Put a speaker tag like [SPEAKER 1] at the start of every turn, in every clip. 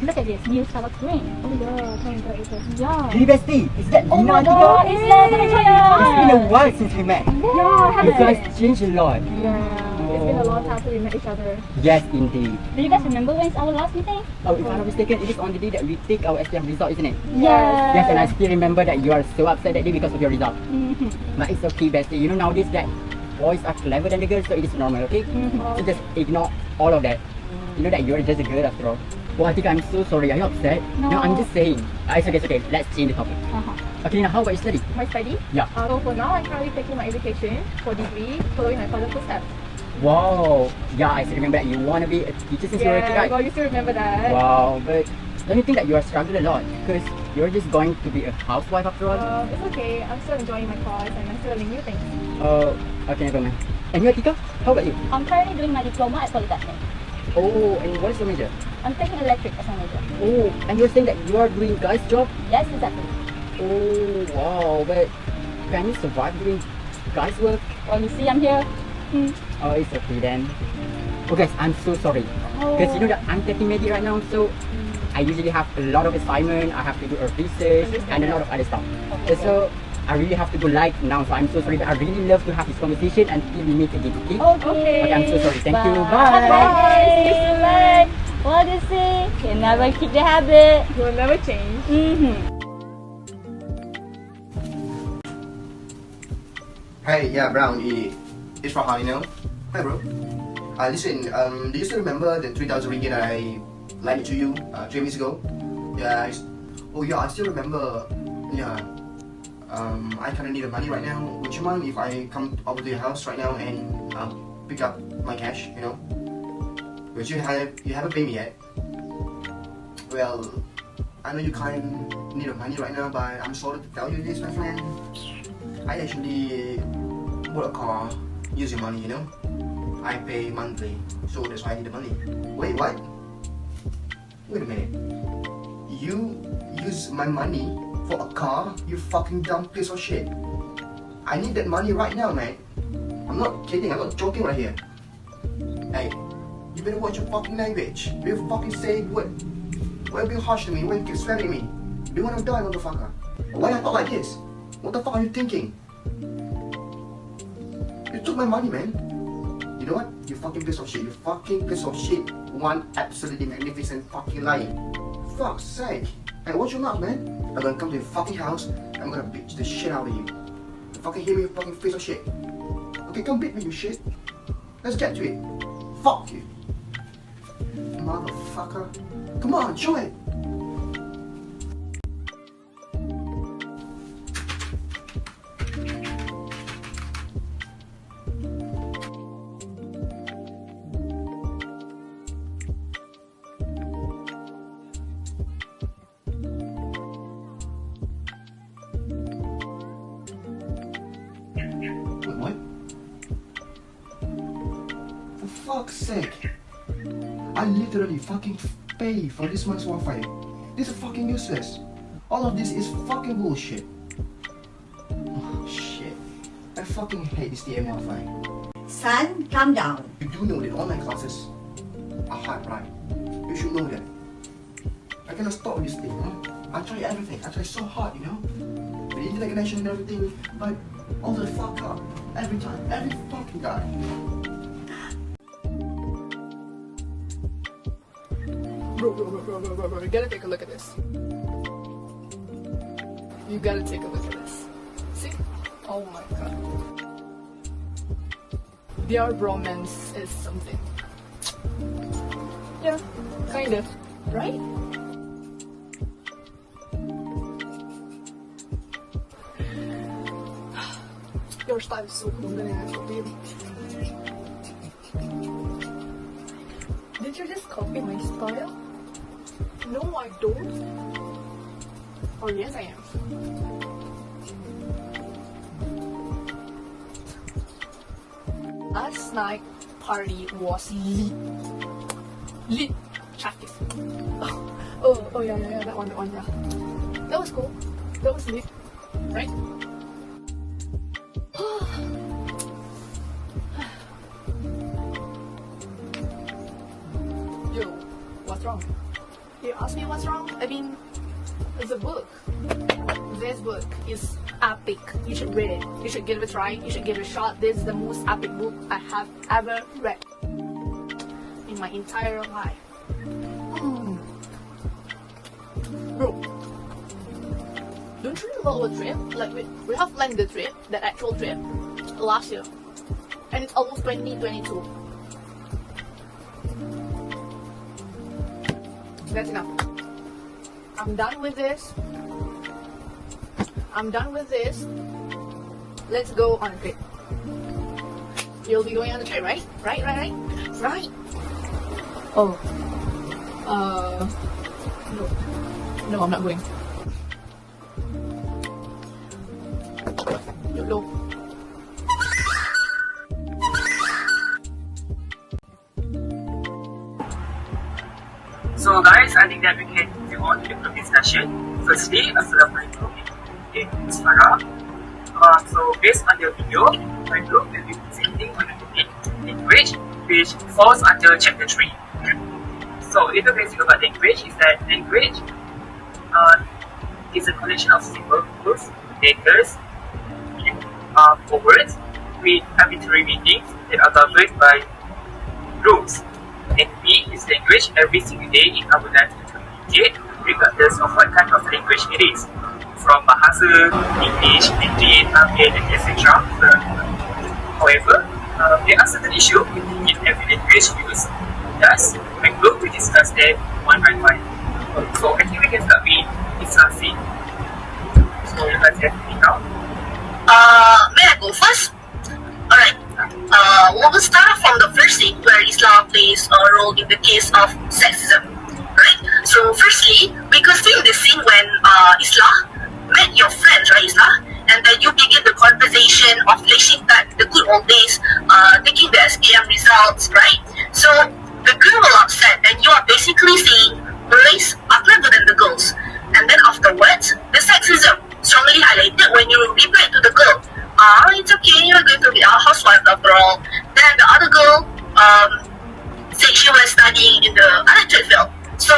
[SPEAKER 1] Look at this, new salad green.
[SPEAKER 2] Oh yeah, tell me about it.
[SPEAKER 1] Yeah.
[SPEAKER 3] Hey bestie, is that
[SPEAKER 1] Oh my
[SPEAKER 3] Nina
[SPEAKER 1] god,
[SPEAKER 3] Auntie?
[SPEAKER 1] Islah Amer.
[SPEAKER 3] It's been a while since we met.
[SPEAKER 1] Yeah,
[SPEAKER 3] You guys changed a lot.
[SPEAKER 2] Yeah, it's been a long time since we met each other.
[SPEAKER 3] Yes, indeed.
[SPEAKER 1] Do you guys remember when's our last meeting?
[SPEAKER 3] Oh, if I'm not mistaken, it is on the day that we take our STM result, isn't it?
[SPEAKER 1] Yeah.
[SPEAKER 3] Yes, and I still remember that you are so upset that day because of your result.
[SPEAKER 1] Mhm.
[SPEAKER 3] But it's okay, bestie. You know nowadays that boys are clever than the girls, so it is normal, okay? So just ignore all of that. You know that you're just a girl after all. Oh, I think I'm so sorry. Are you upset?
[SPEAKER 1] No.
[SPEAKER 3] I'm just saying. It's okay. Let's change the topic. Okay, now how about your study?
[SPEAKER 2] My study?
[SPEAKER 3] Yeah.
[SPEAKER 2] So for now, I'm currently taking my education for degree, following my father's footsteps.
[SPEAKER 3] Wow. Yeah, I still remember that you want to be a teacher since you were a kid,
[SPEAKER 2] Yeah,
[SPEAKER 3] right?
[SPEAKER 2] well, you still remember that.
[SPEAKER 3] Wow, but don't you think that you are struggling a lot? Because you're just going to be a housewife after all?
[SPEAKER 2] It's okay. I'm still enjoying my course and I'm still learning new things.
[SPEAKER 3] Oh, okay, never mind. And you, Atika? How about you?
[SPEAKER 1] I'm currently doing my diploma at Polytechnic.
[SPEAKER 3] Oh, and what is your major?
[SPEAKER 1] I'm taking electric as my major.
[SPEAKER 3] Oh, and you're saying that you are doing guys' job?
[SPEAKER 1] Yes, exactly.
[SPEAKER 3] Oh, wow, but can you survive doing guys' work?
[SPEAKER 1] Well, you see, I'm here.
[SPEAKER 3] Oh, it's okay then. Oh guys, I'm so sorry. Because you know that I'm taking media right now, so I usually have a lot of assignment, I have to do a research and a lot of other stuff. So I really have to go live now, so I'm so sorry, but I really love to have this conversation until we meet again, okay? Okay, I'm so sorry. Thank you. Bye.
[SPEAKER 1] Bye. See you soon. What do you say? You never kick the habit.
[SPEAKER 2] You will never change.
[SPEAKER 4] Hey, yeah, Brown, it's Farhan, you know? Hi, bro. Listen, do you still remember the 3,000 ringgit I lent to you 3 weeks ago? Yeah, oh yeah, I still remember, yeah. I kinda need the money right now. Would you mind if I come over to your house right now and pick up my cash, you know? Because you haven't paid me yet. Well, I know you kind of need the money right now, but I'm sorry to tell you this, my friend. I actually bought a car using money, you know? I pay monthly, so that's why I need the money. Wait, what? Wait a minute. You use my money for a car? You fucking dumb piece of shit. I need that money right now, man. I'm not kidding, I'm not joking right here. Hey, you better watch your fucking language. You better fucking say what? Why are you being harsh to me? Why you keep swearing at me? Do you want to die, motherfucker? Why I talk like this? What the fuck are you thinking? You took my money, man. You know what? You fucking piece of shit. You fucking piece of shit. One absolutely magnificent fucking lying. Fuck's sake. Hey, watch your mouth, man. I'm gonna come to your fucking house. I'm gonna beat the shit out of you. You fucking hear me, you fucking piece of shit. Okay, come beat me, you shit. Let's get to it. Fuck you. Motherfucker. Come on, show it. What? For fuck's sake. I literally fucking pay for this month's Wi-Fi. This is fucking useless. All of this is fucking bullshit. Oh, shit. I fucking hate this DM Wi-Fi.
[SPEAKER 5] Son, calm down.
[SPEAKER 4] You do know that online classes are hard, right? You should know that. I cannot stop this thing, huh? I try everything. I try so hard, you know? The internet connection and everything, but all the fuck up. Every time. Every fucking time.
[SPEAKER 2] Bro, you gotta take a look at this. You gotta take a look at this. See? Oh my god. Their romance is something. Yeah, kind of. Right? Your style is so cool, I'm gonna have to be. Did you just copy my style? No, I don't. Or yes, I am. Last night party was lit. Lit. Traffic. Oh yeah, that one, yeah. That was cool. That was lit, right? Yo, what's wrong? You ask me what's wrong? I mean, the book. This book is epic. You should read it. You should give it a try. You should give it a shot. This is the most epic book I have ever read in my entire life. Bro, don't you remember the trip? Like we have planned the trip, that actual trip, last year, and it's almost 2022. That's enough. I'm done with this. I'm done with this. Let's go on a trip. You'll be going on a trip, right? Right. Oh. No, I'm not going. No.
[SPEAKER 6] So guys, I think that we can move on to the group discussion. Firstly, Assalamualaikum, Ms. Farah. So based on your video, my group will be presenting on the topic language, which falls under chapter 3. So little basic about language is that language is a collection of symbols, letters, or words with arbitrary meanings that are governed by rules. And we use language every single day in our life to communicate, regardless of what kind of language it is, from Bahasa, English, Mandarin, Tamil, and etc. However, there are certain issues in every language used. Thus, my group will discuss them one by one. So I think we can start with Islah. So you guys have to now.
[SPEAKER 7] May I go first? Alright. We'll start from the first scene where Islah plays a role in the case of sexism. Right? So firstly, we could see in the scene when Islah met your friends, right, Islah? And then you begin the conversation of flashing back the good old days, taking the SPM results, right? So the girl will upset and you are basically saying boys are clever than the girls. And then afterwards, the sexism strongly highlighted when you reply to the girl, it's okay, you're going to be a housewife after all. Then the other girl said she was studying in the other trade field. So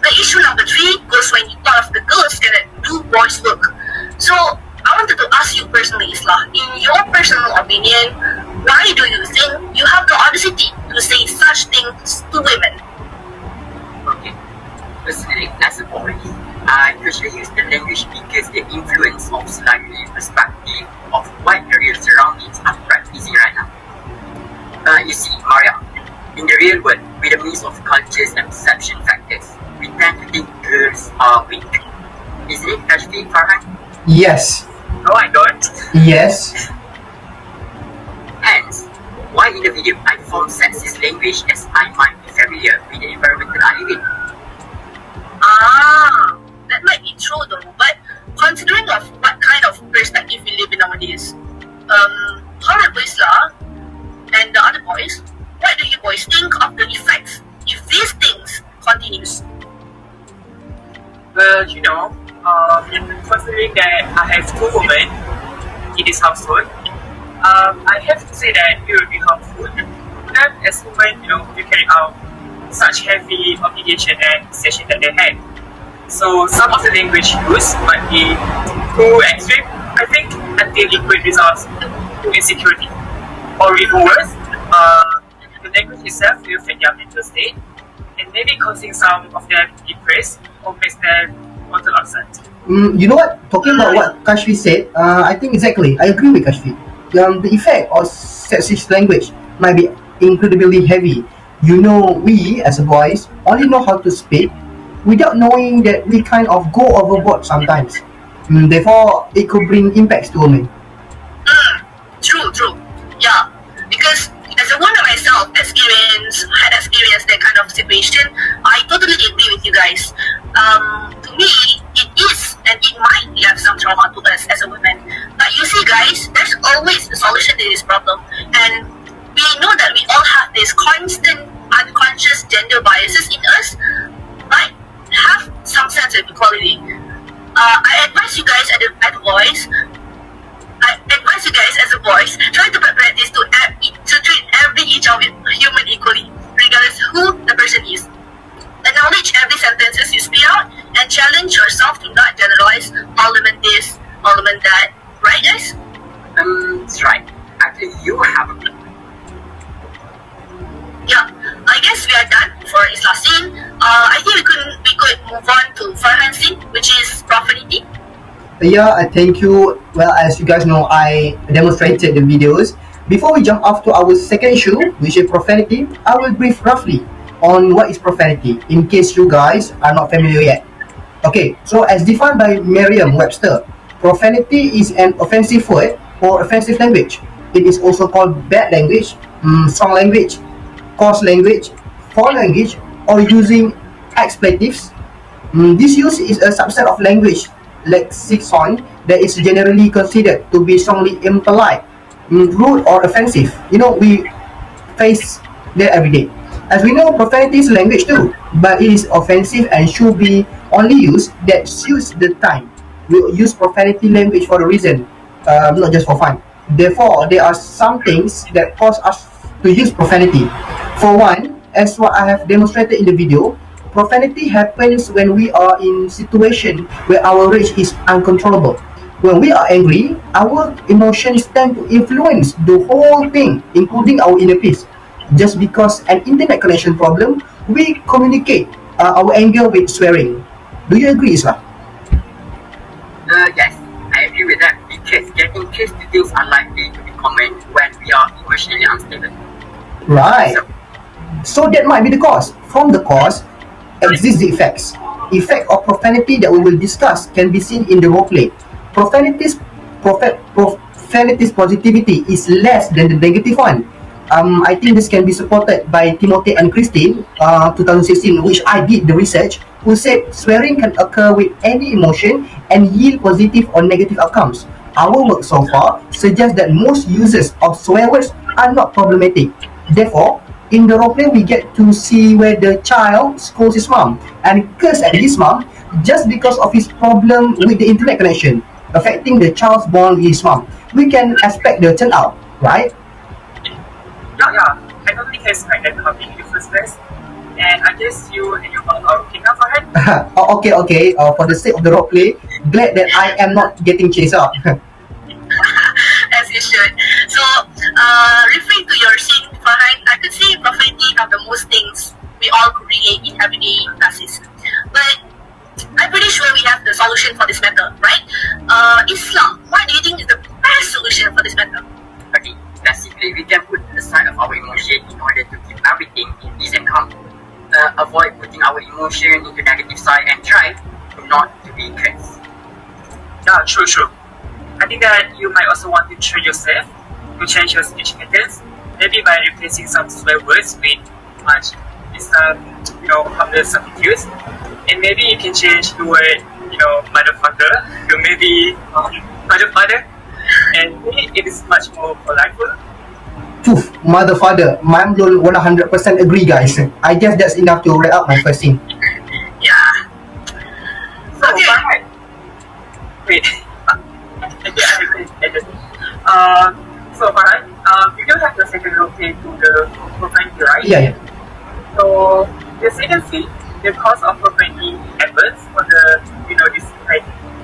[SPEAKER 7] the issue number 3 goes when you thought of the girls cannot do boys' work. So I wanted to ask you personally, Islah, in your personal opinion, why do you think you have the audacity to say such things to women?
[SPEAKER 3] Okay. Personally, as a boy, I usually use the language because the influence of slightly perspective of what the real surroundings are practicing right now. You see, Mariah, in the real world, with a mix of cultures and perception factors, we tend to think girls are weak. Isn't it, Kashfy, Farhan?
[SPEAKER 4] Yes.
[SPEAKER 6] No, I don't.
[SPEAKER 4] Yes.
[SPEAKER 3] Hence, why in the video I form sexist language as I might be familiar with the environment I live in.
[SPEAKER 7] That might be true though, but considering of what kind of perspective we live in nowadays, however, Islah and the other boys, what do you boys think of the effects if these things continues?
[SPEAKER 6] Well, considering that I have 2 women in this household, I have to say that it will be harmful. And as women, you carry out such heavy obligation and session that they have. So some of the language used might be too extreme, I think, until it could result to insecurity. Or even worse, the language itself will affect their mental state and maybe causing some of them depressed or makes them want to upset.
[SPEAKER 4] You know what? Talking about what Kashfy said, I think exactly. I agree with Kashfy. The effect of sexist language might be incredibly heavy. We as a boys only know how to speak without knowing that we kind of go overboard sometimes. Therefore, it could bring impacts to women.
[SPEAKER 7] True. Yeah, because as a woman myself had experienced that kind of situation, I totally agree with you guys. To me, it is and it might have some trauma to us as a woman. But you see guys, there's always a solution to this problem. And we know that we all have this constant unconscious gender biases in us, but have some sense of equality. I advise you guys as a boys, try to practice to treat each of human equally, regardless who the person is. Acknowledge every sentence challenge yourself to not generalize parliament this, parliament that. Right, guys?
[SPEAKER 6] That's right. Actually, you have a point.
[SPEAKER 7] Yeah, I guess we are done for Islah scene. I think we could move on to Farhan scene, which is profanity.
[SPEAKER 4] Yeah, thank you. Well, as you guys know, I demonstrated the videos. Before we jump off to our second issue, which is profanity, I will brief roughly on what is profanity, in case you guys are not familiar yet. Okay, so as defined by Merriam-Webster, profanity is an offensive word or offensive language. It is also called bad language, strong language, coarse language, foul language, or using expletives. This use is a subset of language lexicon that is generally considered to be strongly impolite, rude, or offensive. You know, we face that every day. As we know, profanity is language too, but it is offensive and should be only used that suits the time. We use profanity language for a reason, not just for fun. Therefore, there are some things that cause us to use profanity. For one, as what I have demonstrated in the video, profanity happens when we are in situation where our rage is uncontrollable. When we are angry, our emotions tend to influence the whole thing, including our inner peace. Just because an internet connection problem, we communicate our anger with swearing. Do you agree, Islah?
[SPEAKER 6] Yes, I agree with that because getting case details are likely to be common when we are emotionally unstable.
[SPEAKER 4] Right. So that might be the cause. From the cause, exist the effects. Effect of profanity that we will discuss can be seen in the roleplay. Profanity's positivity is less than the negative one. I think this can be supported by Timothy and Christine, 2016, which I did the research, who said swearing can occur with any emotion and yield positive or negative outcomes. Our work so far suggests that most uses of swear words are not problematic. Therefore, in the roleplay, we get to see where the child scolds his mom and curse at his mom just because of his problem with the internet connection, affecting the child's bond with his mom. We can expect the turnout, right?
[SPEAKER 6] Yeah, I don't think I expect that coming in the first place. And I guess you and your mom are okay now, Farhan?
[SPEAKER 4] Okay. For the sake of the roleplay, glad that I am not getting chased out.
[SPEAKER 7] As you should. So, referring to your scene, Farhan, I could say profanity have the most things we all could relate in everyday classes. But I'm pretty sure we have the solution for this matter, right? Islah, what do you think is the best solution for this matter?
[SPEAKER 6] Okay, basically we can put aside of our emotion in order to keep everything in peace and calm. Avoid putting our emotion into negative side and try not to be cursed. Yeah, true. I think that you might also want to train yourself to change your speech patterns, maybe by replacing some swear words with much harmless substitutes. And maybe you can change the word, motherfucker to maybe motherfucker, and it is much more polite.
[SPEAKER 4] Poof, mother father, mine don't 100% agree, guys. I guess that's enough to wrap up my first scene.
[SPEAKER 7] Yeah.
[SPEAKER 6] So,
[SPEAKER 7] Okay.
[SPEAKER 6] Farhan, wait. So Farhan, you don't have the second roleplay to the profanity, right?
[SPEAKER 4] Yeah.
[SPEAKER 6] So, as you can see, the cause of profanity happens for the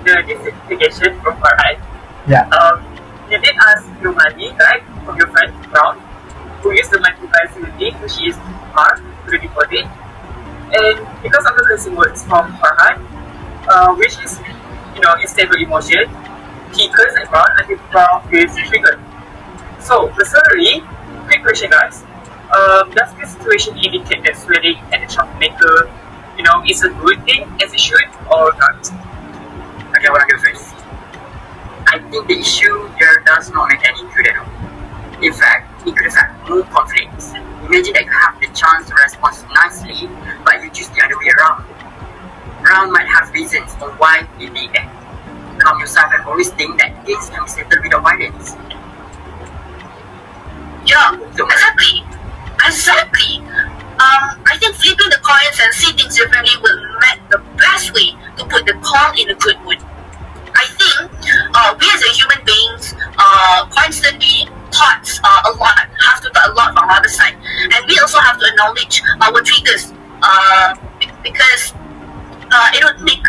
[SPEAKER 6] disintegration from Farhan.
[SPEAKER 4] Yeah.
[SPEAKER 6] You did ask your money, right, from your friend Brown, who used the multiply facility, which is R, to the deposit. And because of the cursing words from Farhan, which is, unstable emotion, he cursed at Brown until Brown feels triggered. So, personally, quick question, guys. Does this situation indicate that swearing at the troublemaker, is a good thing as it should or not? Okay, I want to go first. I think the issue here does not make any good at all. In fact, it could affect more conflicts. Imagine that you have the chance to respond nicely, but you choose the other way around. Brown might have reasons on why he did that. Calm yourself and always think that things can be settled without violence.
[SPEAKER 7] Yeah, exactly. I think flipping the coins and see things differently will make the best way to put the call in a good mood. I think we as a human beings constantly have to thought a lot from our other side, and we also have to acknowledge our triggers because it would make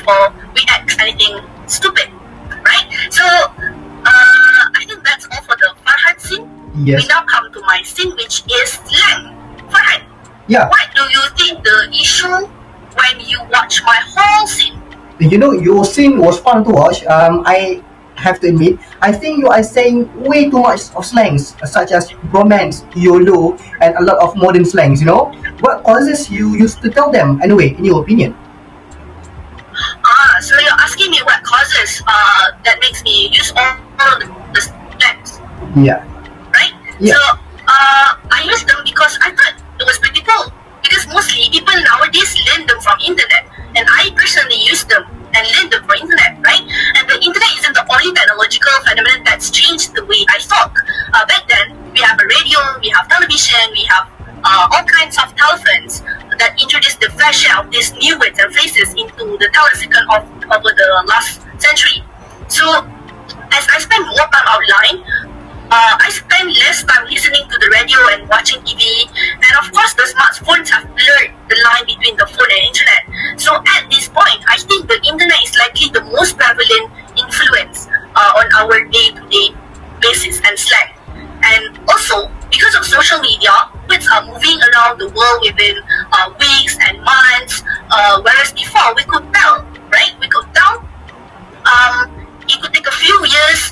[SPEAKER 7] before we ask anything stupid, right? So I think that's all for the Farhan scene.
[SPEAKER 4] Yes.
[SPEAKER 7] We now come to my scene, which is slang. Farhan,
[SPEAKER 4] Yeah.
[SPEAKER 7] what do you think the issue when you watch my whole scene?
[SPEAKER 4] You know, your scene was fun to watch. I have to admit, I think you are saying way too much of slangs, such as romance, YOLO, and a lot of modern slangs, you know? What causes you used to tell them, anyway, in your opinion?
[SPEAKER 7] So you're asking me what causes that makes me use all the slangs,
[SPEAKER 4] Yeah.
[SPEAKER 7] right?
[SPEAKER 4] Yeah.
[SPEAKER 7] So I use them because I thought it was pretty cool. Because mostly people nowadays learn them from internet, and I personally use them and learn them from internet, right? And the internet isn't the only technological phenomenon that's changed the way I talk. Back then, we have a radio, we have television, we have all kinds of telephones that introduced the fair share of these new words and phrases into the telesecond of over the last century. So, as I spend more time outline, I spend less time listening to the radio and watching TV, and of course the smartphones have blurred the line between the phone and internet. So at this point, I think the internet is likely the most prevalent influence on our day-to-day basis and slang. And also, because of social media, words are moving around the world within weeks and months, whereas before we could tell, right? We could tell it could take a few years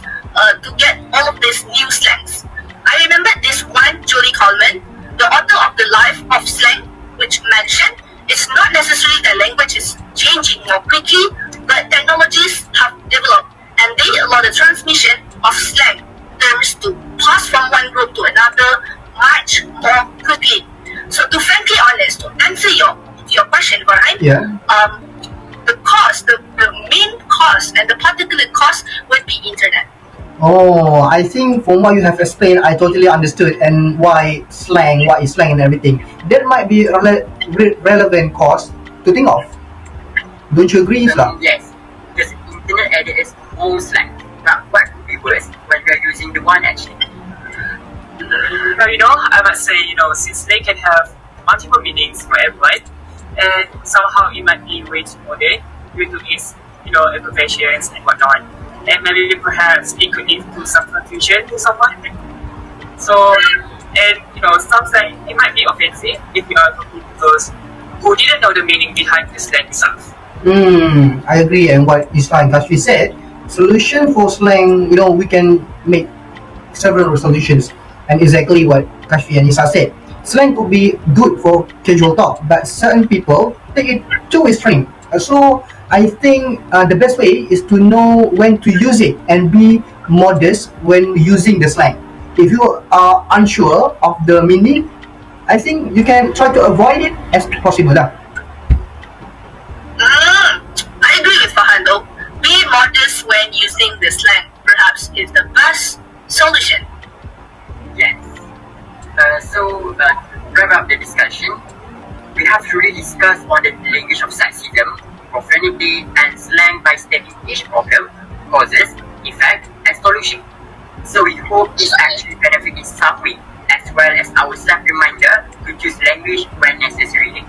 [SPEAKER 7] to get all of these new slangs. I remember this one, Julie Coleman, the author of The Life of Slang, which mentioned it's not necessarily that language is changing more quickly, but technologies have developed and they allow the transmission of slang terms to pass from one group to another much more quickly. So to frankly honest, to answer your question, Farhan,
[SPEAKER 4] Yeah.
[SPEAKER 7] the cost, the main cost and the particular cost would be internet.
[SPEAKER 4] Oh, I think from what you have explained, I totally understood and what is slang and everything. That might be relevant cost to think of. Don't you agree, Islah?
[SPEAKER 3] Yes, because internet added its own slang. But what could be worse when we are using the one actually?
[SPEAKER 6] Now, I must say, since they can have multiple meanings for everyone, and somehow it might be way too modern due to its, abbreviations and whatnot. And maybe perhaps it could lead to some confusion to someone. So, and some slang, it might be offensive if we are talking to those who didn't know the meaning behind the slang itself.
[SPEAKER 4] I agree. And what Islah and Kashfy said, solution for slang, we can make several solutions. And exactly what Kashfy and Islah said. Slang could be good for casual talk, but certain people take it too extreme. So I think the best way is to know when to use it and be modest when using the slang. If you are unsure of the meaning, I think you can try to avoid it as possible.
[SPEAKER 7] I agree with Farhan though. Be modest when using the slang perhaps is the best solution.
[SPEAKER 3] Yes. So, to wrap up the discussion, we have truly discussed on the language of sexism, profanity, and slang by stating each problem, causes, effect, and solution. So we hope this actually benefit in some way, as well as our self-reminder to choose language when necessary.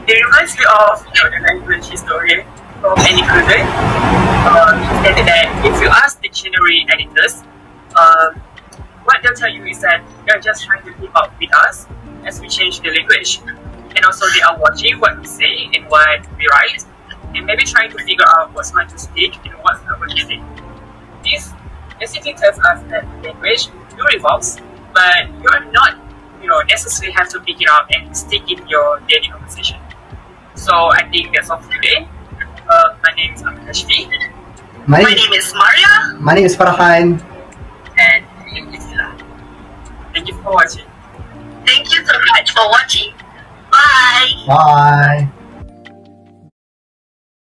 [SPEAKER 6] It reminds me of the language historian from Annie Kruger. He stated that if you ask dictionary editors, what they'll tell you is that they're just trying to keep up with us as we change the language. And also they are watching what we say and what we write, and maybe trying to figure out what's going to stick and what's not going to stick. This basically tells us that language evolves, but you're not, necessarily have to pick it up and stick in your daily conversation. So I think that's all for today. My name is Ahmad Kashfy.
[SPEAKER 7] My name is Mariah.
[SPEAKER 4] My name is Farhan.
[SPEAKER 3] And Islah.
[SPEAKER 6] Thank you for watching.
[SPEAKER 7] Thank you so much for watching. Bye.
[SPEAKER 4] Bye.